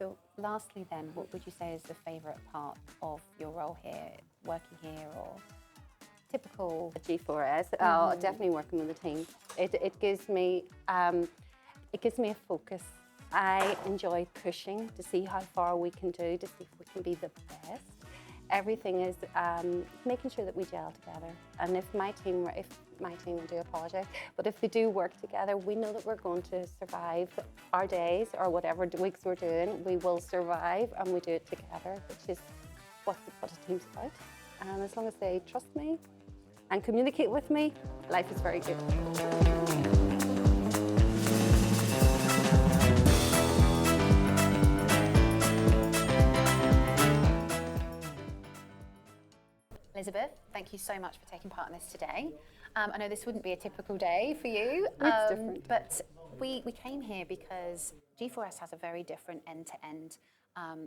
So lastly then, what would you say is the favourite part of your role here, working here, or typical? G4S, definitely working with a team. It gives me a focus. I enjoy pushing to see how far we can do, to see if we can be the best. Everything is making sure that we gel together. And if my team, I do apologise, but if we do work together, we know that we're going to survive our days or whatever weeks we're doing. We will survive, and we do it together, which is what a team's about. And as long as they trust me and communicate with me, life is very good. Elizabeth, thank you so much for taking part in this today. I know this wouldn't be a typical day for you, It's different. but we came here because G4S has a very different end-to-end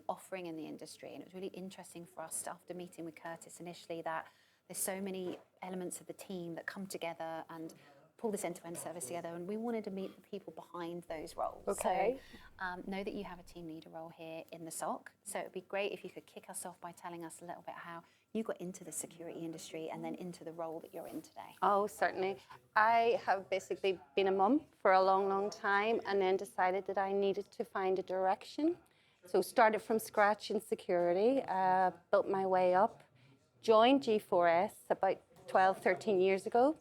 offering in the industry, and it was really interesting for us after meeting with Curtis initially that there's so many elements of the team that come together and pull this end-to-end service together, and we wanted to meet the people behind those roles. Okay. So know that you have a team leader role here in the SOC, so it'd be great if you could kick us off by telling us a little bit how you got into the security industry and then into the role that you're in today. Oh, certainly. I have basically been a mum for a long, long time, and then decided that I needed to find a direction. So started from scratch in security, built my way up, joined G4S about 12, 13 years ago,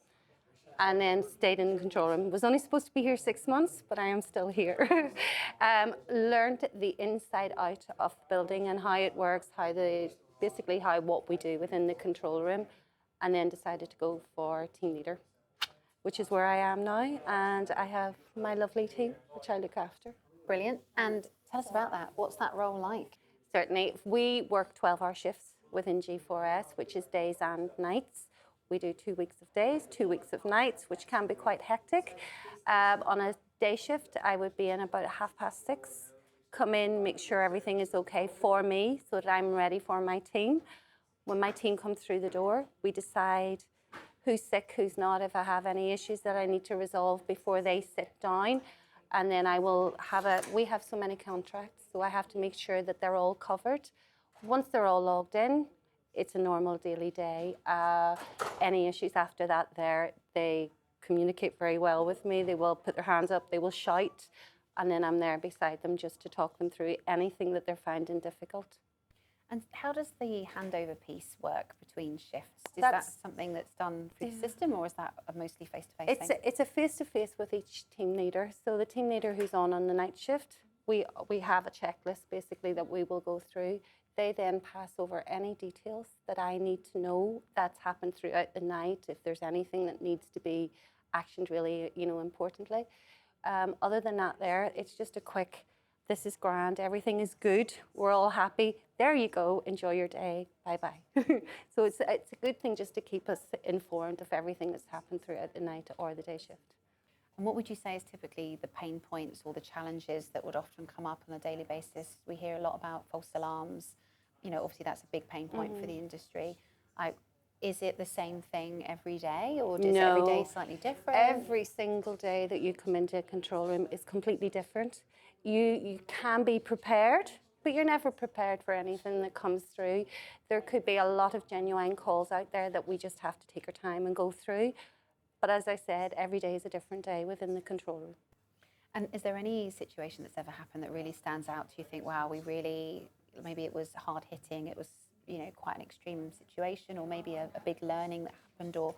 and then stayed in the control room. Was only supposed to be here 6 months, but I am still here. Learned the inside out of the building and how it works, basically what we do within the control room, and then decided to go for team leader, which is where I am now, and I have my lovely team, which I look after. Brilliant. And tell us about that. What's that role like? Certainly. We work 12-hour shifts within G4S, which is days and nights. We do 2 weeks of days, 2 weeks of nights, which can be quite hectic. On a day shift, I would be in about 6:30, come in, make sure everything is okay for me so that I'm ready for my team. When my team comes through the door, we decide who's sick, who's not, if I have any issues that I need to resolve before they sit down. And then we have so many contracts, so I have to make sure that they're all covered. Once they're all logged in, it's a normal daily day. Any issues after that they communicate very well with me. They will put their hands up, they will shout, and then I'm there beside them just to talk them through anything that they're finding difficult. And how does the handover piece work between shifts? Is that something that's done through the system, or is that a mostly face-to-face thing? It's a face-to-face with each team leader. So the team leader who's on the night shift, we have a checklist basically that we will go through. They then pass over any details that I need to know that's happened throughout the night, if there's anything that needs to be actioned really, importantly. Other than that it's just a quick, this is grand, everything is good, we're all happy, there you go, enjoy your day, bye-bye. So it's a good thing just to keep us informed of everything that's happened throughout the night or the day shift. And what would you say is typically the pain points or the challenges that would often come up on a daily basis? We hear a lot about false alarms. Obviously that's a big pain point for the industry. Is it the same thing every day, or is every day slightly different? Every single day that you come into a control room is completely different. You can be prepared, but you're never prepared for anything that comes through. There could be a lot of genuine calls out there that we just have to take our time and go through. But as I said, every day is a different day within the control room. And is there any situation that's ever happened that really stands out to you? Think, wow, maybe it was hard hitting, it was quite an extreme situation, or maybe a big learning that happened, or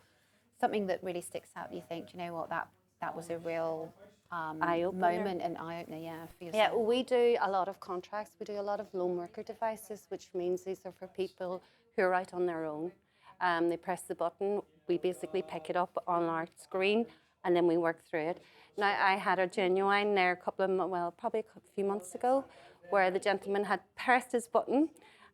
something that really sticks out? You think, you know what, that was a real moment and eye-opener, for yourself. Yeah, we do a lot of contracts. We do a lot of lone worker devices, which means these are for people who are out on their own. They press the button, we basically pick it up on our screen, and then we work through it. Now, I had a genuine there probably a few months ago, where the gentleman had pressed his button,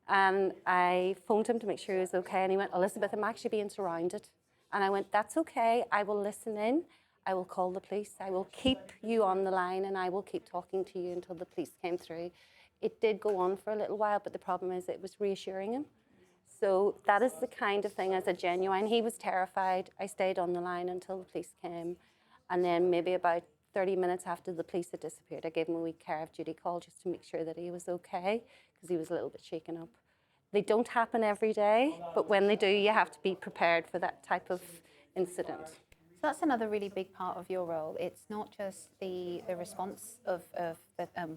and I phoned him to make sure he was okay, and he went, Elizabeth, I'm actually being surrounded. And I went, that's okay, I will listen in, I will call the police, I will keep you on the line, and I will keep talking to you until the police came through. It did go on for a little while, but the problem is it was reassuring him. So that is the kind of thing as a genuine. He was terrified. I stayed on the line until the police came. And then maybe about 30 minutes after the police had disappeared, I gave him a wee care of duty call just to make sure that he was okay, because he was a little bit shaken up. They don't happen every day, but when they do, you have to be prepared for that type of incident. So that's another really big part of your role. It's not just the response of the,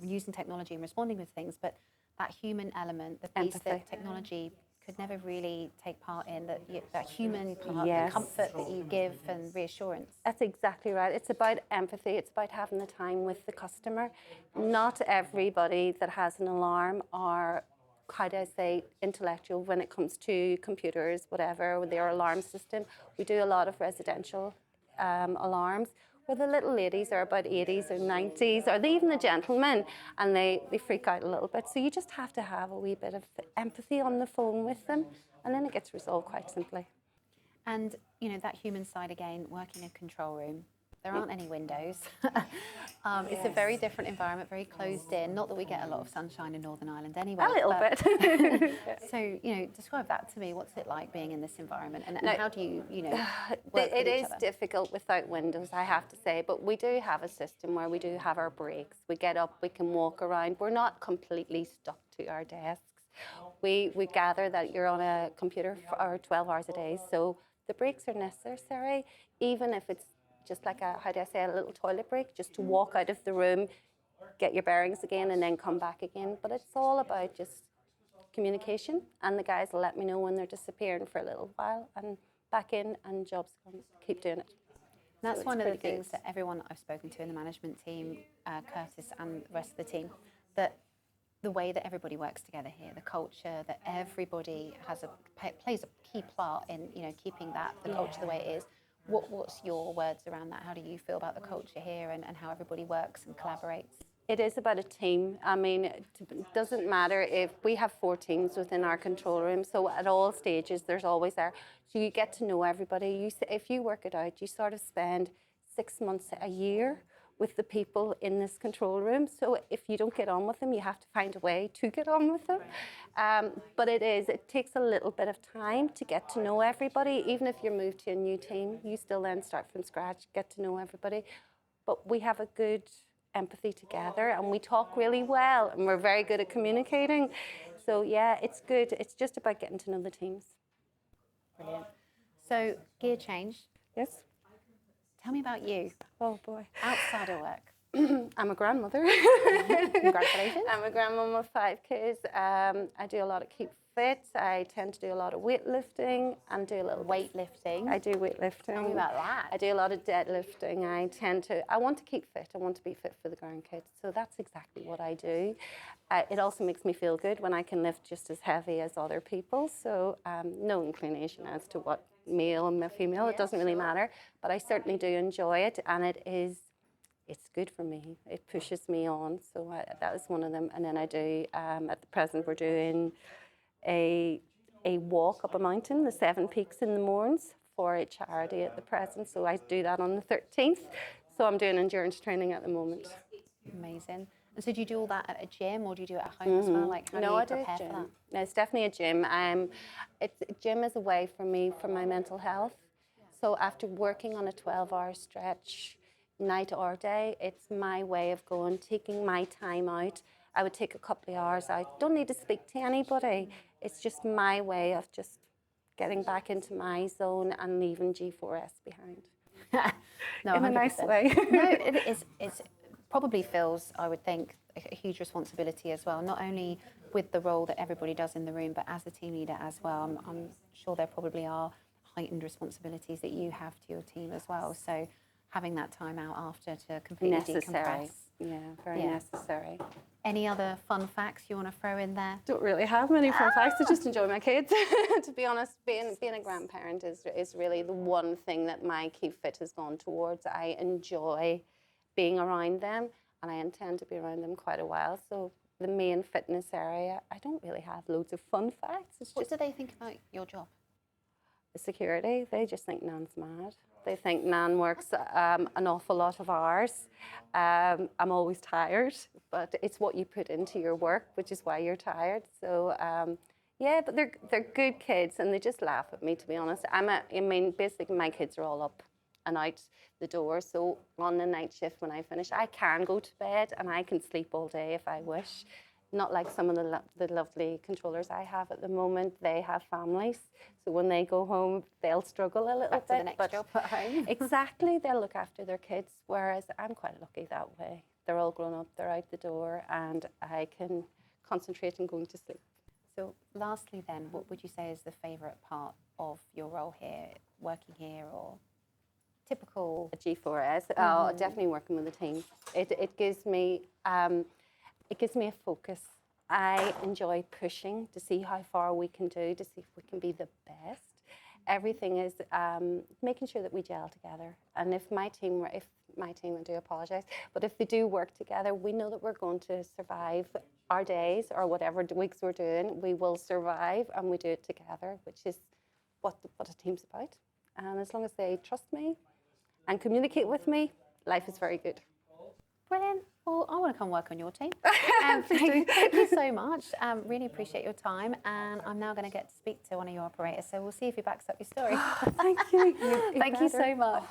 using technology and responding with things, but that human element, the piece Empathy. that technology could never really take part in, that human part, Yes. the comfort that you give and reassurance. That's exactly right. It's about empathy. It's about having the time with the customer. Not everybody that has an alarm are, how do I say, intellectual when it comes to computers, whatever, with their alarm system. We do a lot of residential alarms where the little ladies are about 80s or 90s, or even the gentlemen, and they freak out a little bit. So you just have to have a wee bit of empathy on the phone with them, and then it gets resolved quite simply. And, you know, that human side again, working in a control room, there aren't any windows. It's a very different environment, very closed in. Not that we get a lot of sunshine in Northern Ireland anyway. A little bit. So, you know, describe that to me. What's it like being in this environment? And how do you, you know, work It with each is other? difficult without windows, I have to say, but we do have a system where we do have our breaks. We get up, we can walk around. We're not completely stuck to our desks. We gather that you're on a computer for 12 hours a day, so the breaks are necessary, even if it's just like a, how do I say, a little toilet break, just to walk out of the room, get your bearings again, and then come back again. But it's all about just communication, and the guys will let me know when they're disappearing for a little while, and back in, and jobs come, keep doing it. That's So one of the it's pretty things good. that everyone that I've spoken to in the management team, Curtis and the rest of the team, that the way that everybody works together here, the culture, that everybody plays a key part in, you know, keeping the culture the way it is. What's your words around that? How do you feel about the culture here and how everybody works and collaborates? It is about a team. I mean, it doesn't matter if we have 4 teams within our control room, so at all stages there's always there. So you get to know everybody. If you work it out, you sort of spend 6 months a year with the people in this control room. So if you don't get on with them, you have to find a way to get on with them. But it takes a little bit of time to get to know everybody. Even if you're moved to a new team, you still then start from scratch, get to know everybody. But we have a good empathy together, and we talk really well, and we're very good at communicating. So yeah, it's good. It's just about getting to know the teams. Brilliant. So, gear change. Yes. Tell me about you Oh boy. outside of work. I'm a grandmother. Congratulations. I'm a grandmama of 5 kids. I do a lot of keep fit. I tend to do a lot of weightlifting and do a little Weightlifting. I do weightlifting. Tell me about that. I do a lot of deadlifting. I want to keep fit. I want to be fit for the grandkids. So that's exactly what I do. It also makes me feel good when I can lift just as heavy as other people. So no inclination as to what male and female, it doesn't really matter. But I certainly do enjoy it, and it's good for me. It pushes me on. So that is one of them. And then I do, at the present, we're doing a walk up a mountain, the 7 Peaks in the Mourns, for a charity at the present. So I do that on the 13th. So I'm doing endurance training at the moment. Amazing. And so do you do all that at a gym, or do you do it at home as well? Like, how do you I do prepare a gym. for that? No, it's definitely a gym. Gym is a way for me for my mental health. So after working on a 12-hour stretch, night or day, it's my way of taking my time out. I would take a couple of hours out. Don't need to speak to anybody. It's just my way of just getting back into my zone and leaving G4S behind. No, In a 100%. nice way. No, it probably feels, I would think, a huge responsibility as well, not only with the role that everybody does in the room, but as a team leader as well. I'm sure there probably are heightened responsibilities that you have to your team as well. So having that time out after to completely decompress. Yeah, very necessary. Any other fun facts you want to throw in there? Don't really have many fun facts. I just enjoy my kids. To be honest, being a grandparent is really the one thing that my Keep Fit has gone towards. I enjoy being around them, and I intend to be around them quite a while. So the main fitness area, I don't really have loads of fun facts. It's What just do they think about your job? the security. They just think Nan's mad. They think Nan works an awful lot of hours. I'm always tired, but it's what you put into your work, which is why you're tired. So yeah, but they're good kids, and they just laugh at me, to be honest. Basically my kids are all up and out the door. So on the night shift when I finish, I can go to bed and I can sleep all day if I wish. Not like some of the lovely controllers I have at the moment. They have families, so when they go home, they'll struggle a little Back bit. to the next job at home. Exactly, they'll look after their kids, whereas I'm quite lucky that way. They're all grown up, they're out the door, and I can concentrate on going to sleep. So lastly then, what would you say is the favourite part of your role here, working here, or typical? At G4S, definitely working with a team. It gives me a focus. I enjoy pushing to see how far we can do, to see if we can be the best. Everything is making sure that we gel together. And if my team, I do apologise, but if they do work together, we know that we're going to survive our days or whatever weeks we're doing. We will survive, and we do it together, which is what a team's about. And as long as they trust me and communicate with me, life is very good. Brilliant. Well, I want to come work on your team. Thank you so much. Really appreciate your time. And I'm now going to get to speak to one of your operators. So we'll see if he backs up your story. Thank you. Thank you so much.